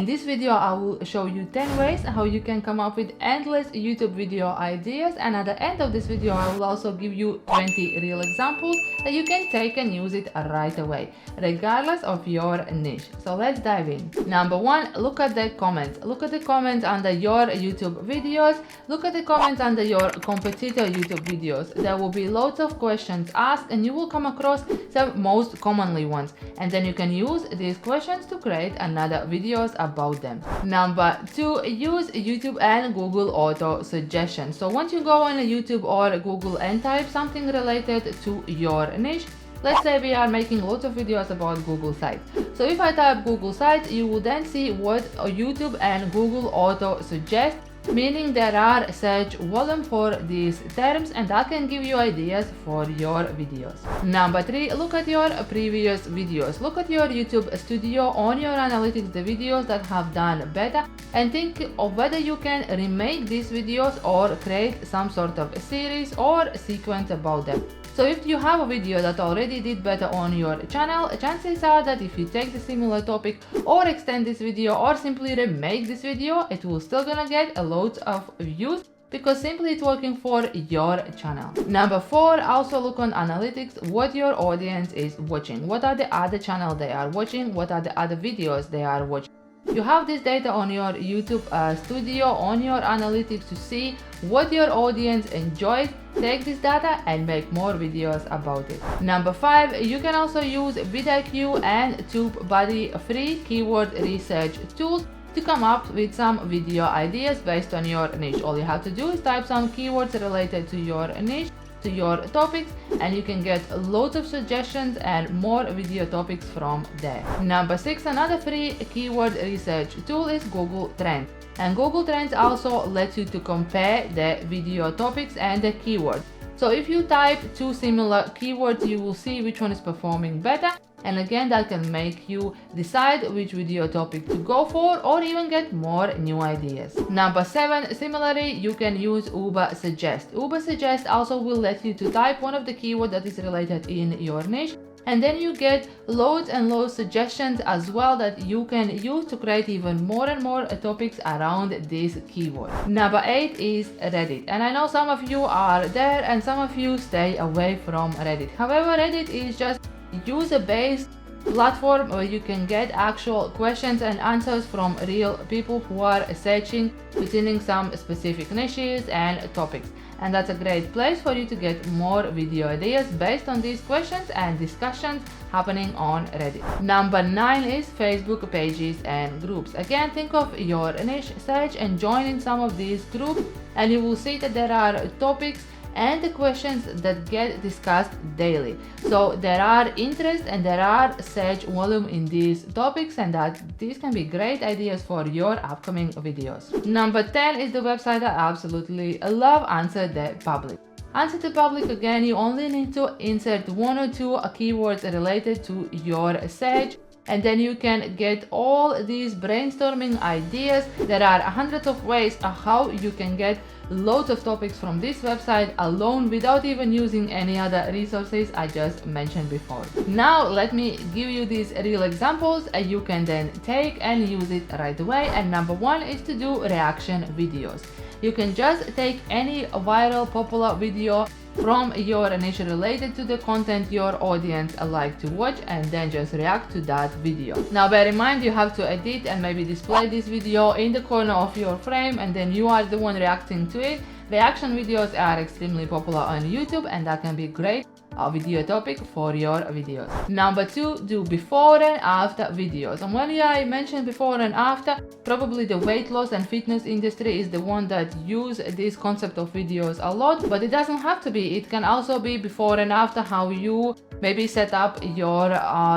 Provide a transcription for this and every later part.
In this video, I will show you 10 ways how you can come up with endless YouTube video ideas, and at the end of this video, I will also give you 20 real examples that you can take and use it right away, regardless of your niche. So let's dive in. Number one, look at the comments. Look at the comments under your YouTube videos. Look at the comments under your competitor YouTube videos. There will be loads of questions asked, and you will come across some most commonly ones, and then you can use these questions to create another videos about them. Number two, use YouTube and Google auto suggestions. So once you go on YouTube or Google and type something related to your niche, let's say we are making lots of videos about Google sites. So if I type Google sites, you will then see what YouTube and Google auto suggest, meaning there are search volume for these terms, and that can give you ideas for your videos. Number three, look at your previous videos. Look at your YouTube studio on your analytics, the videos that have done better, and think of whether you can remake these videos or create some sort of a series or sequence about them. So if you have a video that already did better on your channel, chances are that if you take the similar topic or extend this video or simply remake this video, it will still gonna get a lot of views because simply it's working for your channel. Number four, also look on analytics what your audience is watching. What are the other channels they are watching? What are the other videos they are watching? You have this data on your YouTube studio, on your analytics to see what your audience enjoys. Take this data and make more videos about it. Number five, you can also use VIDIQ and TUBEBUDDY free keyword research tools to come up with some video ideas based on your niche. All you have to do is type some keywords related to your niche, to your topics, and you can get loads of suggestions and more video topics from there. Number six, another free keyword research tool is Google Trends. And Google Trends also lets you to compare the video topics and the keywords. So if you type two similar keywords, you will see which one is performing better. And again, that can make you decide which video topic to go for or even get more new ideas. Number seven, similarly, you can use Uber Suggest. Uber Suggest also will let you to type one of the keywords that is related in your niche, and then you get loads and loads suggestions as well that you can use to create even more and more topics around this keyword. Number eight is Reddit, and I know some of you are there and some of you stay away from Reddit. However, Reddit is just user-based platform where you can get actual questions and answers from real people who are searching within some specific niches and topics, and that's a great place for you to get more video ideas based on these questions and discussions happening on Reddit. Number nine is Facebook pages and groups. Again, think of your niche, search and join in some of these groups, and you will see that there are topics and the questions that get discussed daily. So there are interest and there are search volume in these topics, and that these can be great ideas for your upcoming videos. Number 10 is the website I absolutely love, Answer the Public. Answer the Public, again, you only need to insert one or two keywords related to your search, and then you can get all these brainstorming ideas. There are hundreds of ways of how you can get loads of topics from this website alone without even using any other resources I just mentioned before. Now let me give you these real examples you can then take and use it right away. And number one is to do reaction videos. You can just take any viral popular video from your niche related to the content your audience like to watch, and then just react to that video. Now bear in mind, you have to edit and maybe display this video in the corner of your frame, and then you are the one reacting to it. Reaction videos are extremely popular on YouTube, and that can be great video topic for your videos. Number two, do before and after videos. And when I mentioned before and after, probably the weight loss and fitness industry is the one that use this concept of videos a lot, but it doesn't have to be. It can also be before and after how you maybe set up your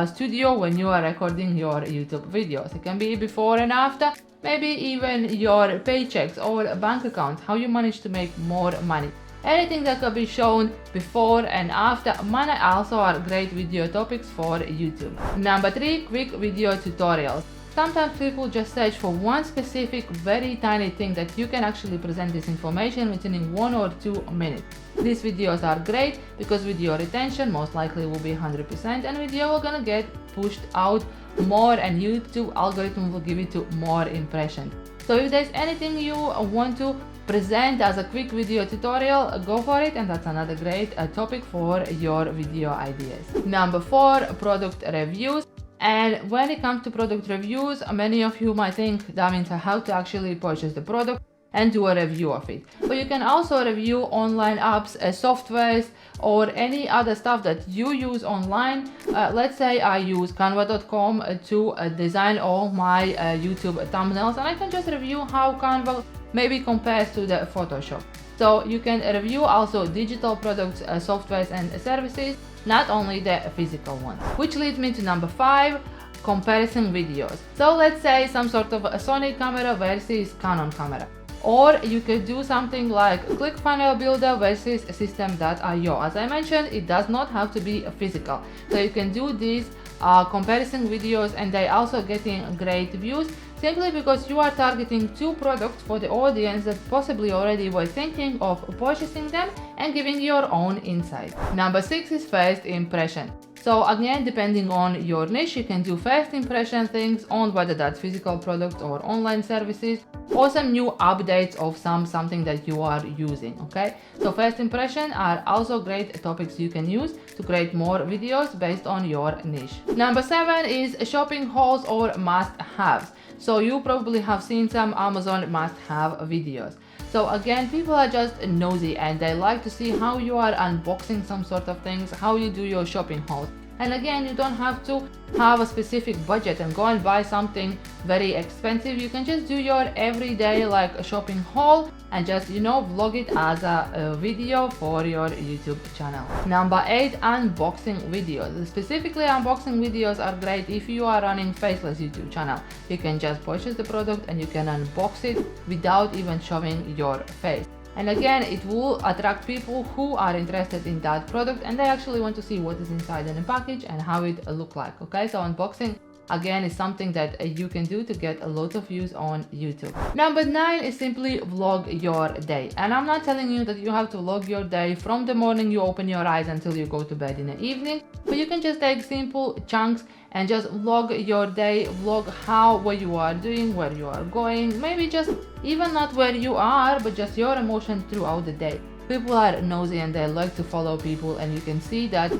studio when you are recording your YouTube videos. It can be before and after, maybe even your paychecks or bank account, how you manage to make more money. Anything that can be shown before and after money also are great video topics for YouTube. Number three, quick video tutorials. Sometimes people just search for one specific very tiny thing that you can actually present this information within 1 or 2 minutes. These videos are great because video retention most likely will be 100% and video will gonna get pushed out more and YouTube algorithm will give it to more impressions. So if there's anything you want to present as a quick video tutorial, go for it, and that's another great topic for your video ideas. Number 4, product reviews. And when it comes to product reviews, many of you might think that means how to actually purchase the product and do a review of it. But you can also review online apps, softwares, or any other stuff that you use online. Let's say I use Canva.com to design all my YouTube thumbnails, and I can just review how Canva maybe compares to the Photoshop. So you can review also digital products, softwares and services, not only the physical ones. Which leads me to number 5, comparison videos. So let's say some sort of a Sony camera versus Canon camera. Or you could do something like ClickFunnels Builder versus System.io. As I mentioned, it does not have to be physical. So you can do these comparison videos, and they also getting great views simply because you are targeting 2 products for the audience that possibly already were thinking of purchasing them and giving your own insight. Number 6 is first impression. So again, depending on your niche, you can do first impression things on whether that's physical products or online services, or some new updates of something that you are using. Okay, so first impression are also great topics you can use to create more videos based on your niche. Number 7 is shopping hauls or must-haves. So you probably have seen some Amazon must-have videos. So again, people are just nosy and they like to see how you are unboxing some sort of things, how you do your shopping hauls. And again, you don't have to have a specific budget and go and buy something very expensive. You can just do your everyday like a shopping haul and just, you know, vlog it as a video for your YouTube channel. Number 8, unboxing videos. Specifically, unboxing videos are great if you are running faceless YouTube channel. You can just purchase the product and you can unbox it without even showing your face. And again, it will attract people who are interested in that product and they actually want to see what is inside in the package and how it look like. Okay, so unboxing again is something that you can do to get a lot of views on YouTube. Number 9 is simply vlog your day. And I'm not telling you that you have to vlog your day from the morning you open your eyes until you go to bed in the evening, but you can just take simple chunks and just vlog your day, vlog what you are doing, where you are going, maybe just even not where you are, but just your emotions throughout the day. People are nosy and they like to follow people, and you can see that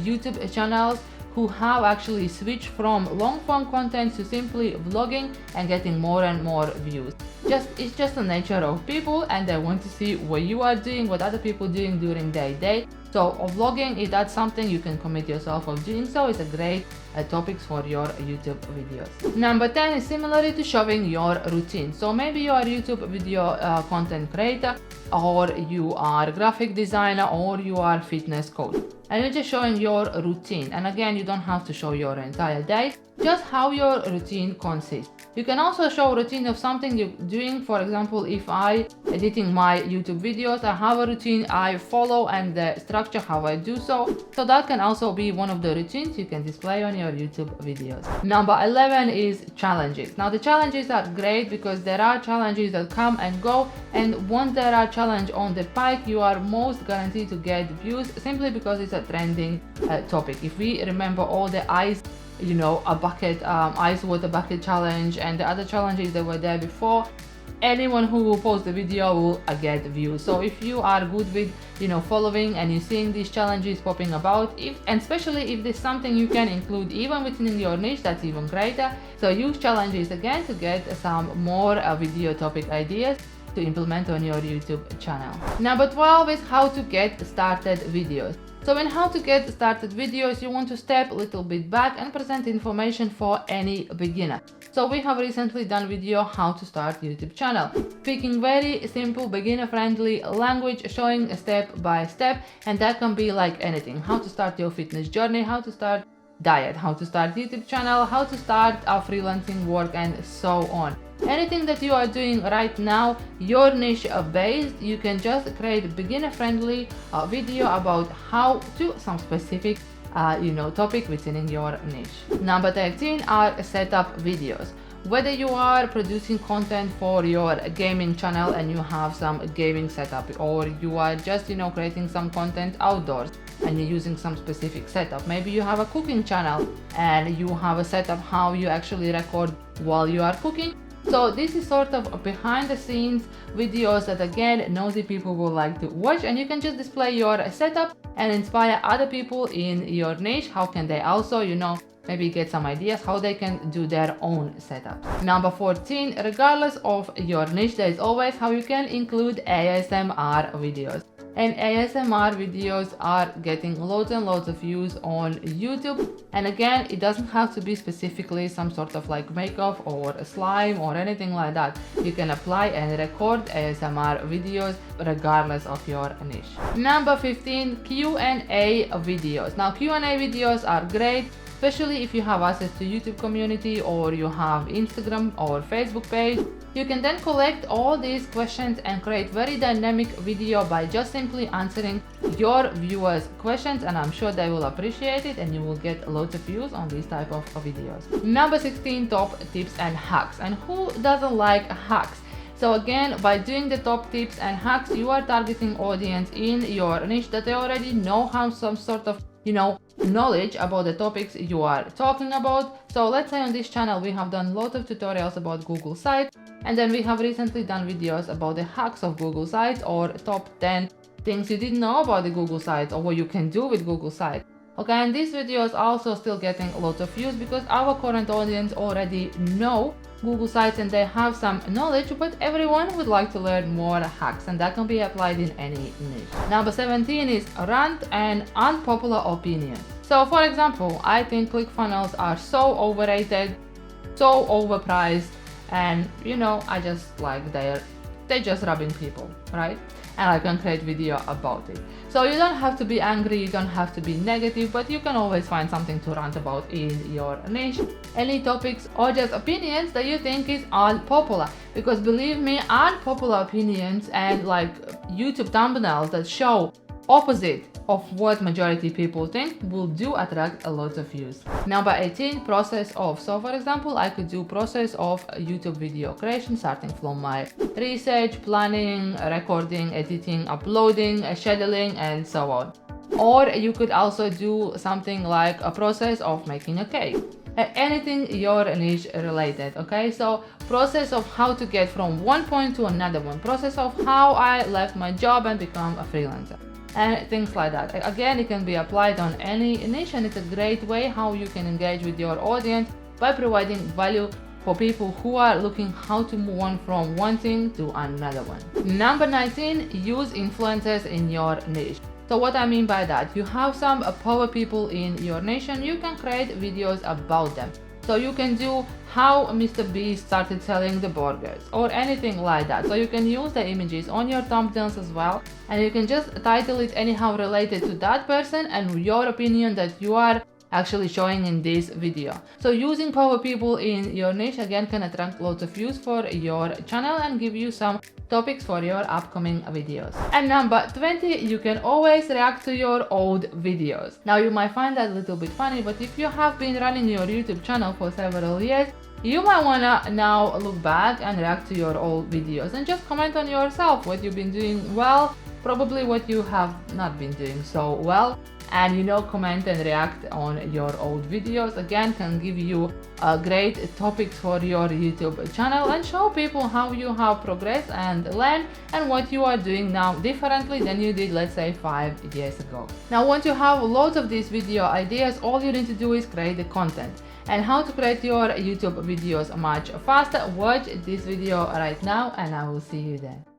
YouTube channels who have actually switched from long form content to simply vlogging and getting more and more views. It's just the nature of people and they want to see what you are doing, what other people doing during their day. So vlogging, if that's something you can commit yourself of doing so, it's a great topics for your YouTube videos. Number 10 is similarly to showing your routine. So maybe you are a YouTube video content creator, or you are a graphic designer, or you are a fitness coach, and you're just showing your routine. And again, you don't have to show your entire day, just how your routine consists. You can also show a routine of something you're doing. For example, if I editing my YouTube videos, I have a routine I follow and the structure how I do so. So that can also be one of the routines you can display on your YouTube videos. Number 11 is challenges. Now the challenges are great because there are challenges that come and go, and once there are challenges on the pike, you are most guaranteed to get views simply because it's a trending topic. If we remember all the ice water bucket challenge and the other challenges that were there before, anyone who will post the video will get views. So if you are good with following and you're seeing these challenges popping about, and especially if there's something you can include even within your niche, that's even greater. So use challenges again to get some more video topic ideas to implement on your YouTube channel. Number 12 is how to get started videos. So in how to get started videos, you want to step a little bit back and present information for any beginner. So we have recently done video how to start YouTube channel, speaking very simple beginner friendly language, showing step by step, and that can be like anything: how to start your fitness journey, how to start diet, how to start YouTube channel, how to start a freelancing work, and so on. Anything that you are doing right now, your niche based, you can just create beginner friendly video about how to some specific topic within your niche. Number 13 are setup videos. Whether you are producing content for your gaming channel and you have some gaming setup, or you are just creating some content outdoors, and you're using some specific setup. Maybe you have a cooking channel and you have a setup how you actually record while you are cooking. So this is sort of behind the scenes videos that again nosy people will like to watch, and you can just display your setup and inspire other people in your niche. How can they also, maybe get some ideas how they can do their own setup. Number 14, regardless of your niche, there is always how you can include ASMR videos. And ASMR videos are getting loads and loads of views on YouTube. And again, it doesn't have to be specifically some sort of like makeup or a slime or anything like that. You can apply and record ASMR videos regardless of your niche. Number 15, Q&A videos. Now Q&A videos are great, especially if you have access to YouTube community or you have Instagram or Facebook page. You can then collect all these questions and create very dynamic video by just simply answering your viewers' questions, and I'm sure they will appreciate it and you will get loads of views on these type of videos. Number 16, top tips and hacks. And who doesn't like hacks? So again, by doing the top tips and hacks, you are targeting audience in your niche that they already know how some sort of knowledge about the topics you are talking about. So let's say on this channel we have done lots of tutorials about Google Sites, and then we have recently done videos about the hacks of Google Sites or top 10 things you didn't know about the Google Sites or what you can do with Google Sites. Okay, and these videos are also still getting lots of views because our current audience already know Google Sites and they have some knowledge, but everyone would like to learn more hacks, and that can be applied in any niche. Number 17 is RANT and unpopular opinions. So for example, I think ClickFunnels are so overrated, so overpriced, and I just like they're just robbing people, right? And I can create video about it. So you don't have to be angry, you don't have to be negative, but you can always find something to rant about in your niche. Any topics or just opinions that you think is unpopular. Because believe me, unpopular opinions and like YouTube thumbnails that show opposite of what majority people think will do attract a lot of views. Number 18, process of. So for example, I could do process of YouTube video creation, starting from my research, planning, recording, editing, uploading, scheduling, and so on. Or you could also do something like a process of making a cake. Anything your niche related, okay? So process of how to get from one point to another one, process of how I left my job and become a freelancer, and things like that. Again, it can be applied on any niche, and it's a great way how you can engage with your audience by providing value for people who are looking how to move on from one thing to another one. Number 19, use influencers in your niche. So what I mean by that, you have some power people in your niche and you can create videos about them. So you can do how Mr. Beast started selling the burgers or anything like that. So you can use the images on your thumbnails as well, and you can just title it anyhow related to that person and your opinion that you are actually showing in this video. So using power people in your niche again can attract lots of views for your channel and give you some topics for your upcoming videos. And number 20, you can always react to your old videos. Now you might find that a little bit funny, but if you have been running your YouTube channel for several years, you might wanna now look back and react to your old videos and just comment on yourself what you've been doing well, probably what you have not been doing so well, and comment and react on your old videos. Again, can give you great topics for your YouTube channel and show people how you have progressed and learned and what you are doing now differently than you did, let's say, 5 years ago. Now once you have lots of these video ideas, all you need to do is create the content. And how to create your YouTube videos much faster, watch this video right now and I will see you there.